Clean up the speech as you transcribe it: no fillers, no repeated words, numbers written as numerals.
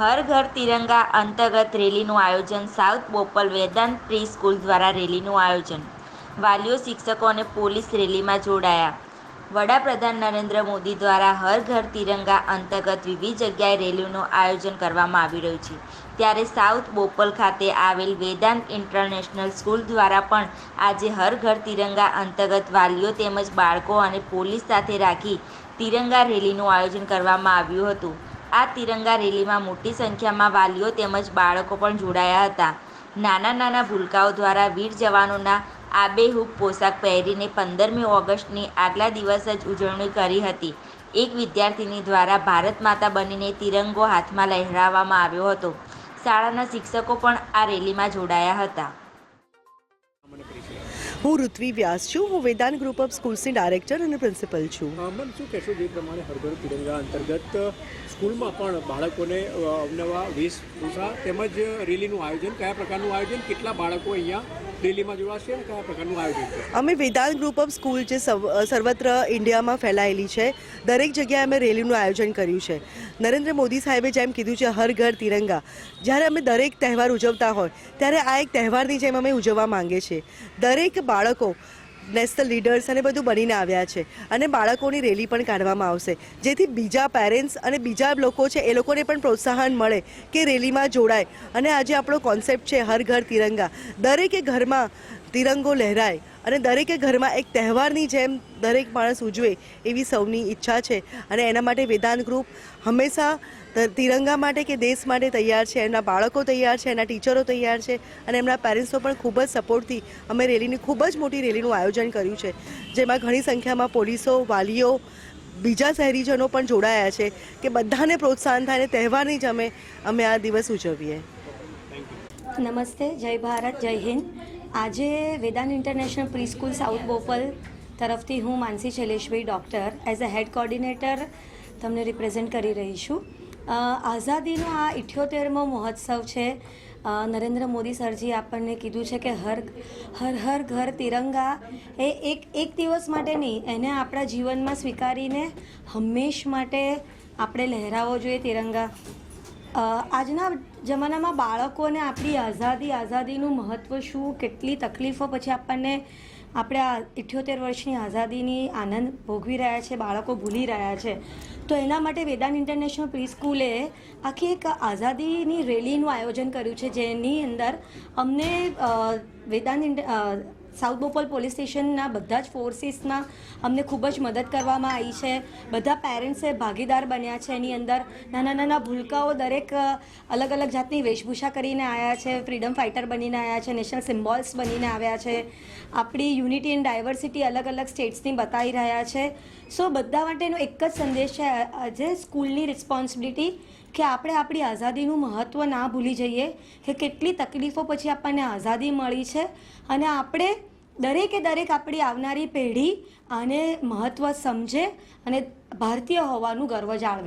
હર ઘર તિરંગા અંતર્ગત રેલીનું આયોજન South Bopal Vedant pre school દ્વારા રેલીનું આયોજન. વાલીઓ, શિક્ષકો અને પોલીસ રેલીમાં જોડાયા. વડાપ્રધાન નરેન્દ્ર મોદી દ્વારા હર ઘર તિરંગા અંતર્ગત વિવિધ જગ્યાએ રેલીનું આયોજન કરવામાં આવી રહ્યું છે. ત્યારે સાઉથ બોપલ ખાતે આવેલ વેદાંત ઇન્ટરનેશનલ સ્કૂલ દ્વારા પણ આજે હર ઘર તિરંગા અંતર્ગત વાલીઓ તેમજ બાળકો અને પોલીસ સાથે રાખી તિરંગા રેલીનું આયોજન કરવામાં આવ્યું હતું. આ તિરંગા રેલીમાં મોટી સંખ્યામાં વાલીઓ તેમજ બાળકો પણ જોડાયા હતા. નાના ભૂલકાઓ દ્વારા વીર જવાનોના આબેહૂબ પોશાક પહેરીને 15મી ઓગસ્ટની આગલા દિવસ જ ઉજવણી કરી હતી. એક વિદ્યાર્થીની દ્વારા ભારત માતા બનીને તિરંગો હાથમાં લહેરાવવામાં આવ્યો હતો. શાળાના શિક્ષકો પણ આ રેલીમાં જોડાયા હતા. હું ઋત્વી વ્યાસ છું. હું વેદાંત ગ્રુપ ઓફ સ્કૂલ્સની ડાયરેક્ટર અને પ્રિન્સિપલ છું. મેમ, શું કહેશો જે પ્રમાણે હર ઘર તિરંગા અંતર્ગત સ્કૂલમાં પણ બાળકોને અવનવા વેશભૂષા તેમજ રેલીનું આયોજન, કયા પ્રકારનું આયોજન, કેટલા બાળકો અહીંયા રેલીમાં જોડાશે અને કયા પ્રકારનું આયોજન છે? અમે વેદાંત ગ્રુપ ઓફ સ્કૂલ જે સર્વત્ર ઇન્ડિયામાં ફેલાયેલી છે, દરેક જગ્યાએ અમે રેલીનું આયોજન કર્યું છે. નરેન્દ્ર મોદી સાહેબે જેમ કીધું છે હર ઘર તિરંગા, જ્યારે અમે દરેક તહેવાર ઉજવતા હોય ત્યારે આ એક તહેવારની જેમ અમે ઉજવવા માંગીએ છીએ. દરેક બાળકો નેશનલ લીડર્સ અને બધું બનીને આવ્યા છે અને બાળકોની રેલી પણ કાઢવામાં આવશે, જેથી બીજા પેરેન્ટ્સ અને બીજા લોકો છે એ લોકોને પણ પ્રોત્સાહન મળે કે રેલીમાં જોડાય. અને આજે આપણો કોન્સેપ્ટ છે હર ઘર તિરંગા. દરેકે ઘરમાં તિરંગો લહેરાય અને દરેકે ઘરમાં એક તહેવારની જેમ દરેક માણસ ઉજવે એવી સૌની ઈચ્છા છે. અને એના માટે વેદાંત ગ્રુપ હંમેશા તિરંગા માટે કે દેશ માટે તૈયાર છે. એમના બાળકો તૈયાર છે, એના ટીચરો તૈયાર છે અને એમના પેરેન્ટ્સનો પણ ખૂબ જ સપોર્ટથી અમે રેલીની ખૂબ જ મોટી રેલીનું આયોજન કર્યું છે, જેમાં ઘણી સંખ્યામાં પોલીસો, વાલીઓ, બીજા શહેરીજનો પણ જોડાયા છે કે બધાને પ્રોત્સાહન થાય અને તહેવારની જ અમે આ દિવસ ઉજવીએ. નમસ્તે, જય ભારત, જય હિન્દ. આજે Vedant international preschool south Bopal તરફથી હું Mansi Shaileshbhai doctor as a head coordinator તમને રિપ્રેઝેન્ટ કરી રહી છું. આઝાદીનો આ 78મો મહોત્સવ છે. નરેન્દ્ર મોદી સરજી આપણને કીધું છે કે હર ઘર તિરંગા એ એક દિવસ માટે નહીં, એને આપણા જીવનમાં સ્વીકારીને હંમેશ માટે આપણે લહેરાવવો જોઈએ તિરંગા. આજના જમાનામાં બાળકોને આપણી આઝાદીનું મહત્ત્વ શું, કેટલી તકલીફો પછી આપણે આ 78 વર્ષની આઝાદીની આનંદ ભોગવી રહ્યા છે, બાળકો ભૂલી રહ્યા છે. તો એના માટે વેદાંત ઇન્ટરનેશનલ પ્રી સ્કૂલે આખી એક આઝાદીની રેલીનું આયોજન કર્યું છે, જેની અંદર અમને સાઉથ બોપલ પોલીસ સ્ટેશનના બધા જ ફોર્સીસમાં અમને ખૂબ જ મદદ કરવામાં આવી છે. બધા પેરેન્ટ્સે ભાગીદાર બન્યા છે. એની અંદર નાના ભૂલકાઓ દરેક અલગ જાતની વેશભૂષા કરીને આવ્યા છે, ફ્રીડમ ફાઇટર બનીને આવ્યા છે, નેશનલ સિમ્બોલ્સ બનીને આવ્યા છે, આપણી યુનિટી એન્ડ ડાયવર્સિટી અલગ સ્ટેટ્સની બતાવી રહ્યા છે. સો બધા માટેનો એક જ સંદેશ છે આજે સ્કૂલની રિસ્પોન્સિબિલિટી કે આપણે આપણી આઝાદીનું મહત્ત્વ ના ભૂલી જઈએ કે કેટલી તકલીફો પછી આપણને આઝાદી મળી છે અને આપણે દરેકે આપણી આવનારી પેઢી આને મહત્ત્વ સમજે અને ભારતીય હોવાનું ગર્વ જાળવે.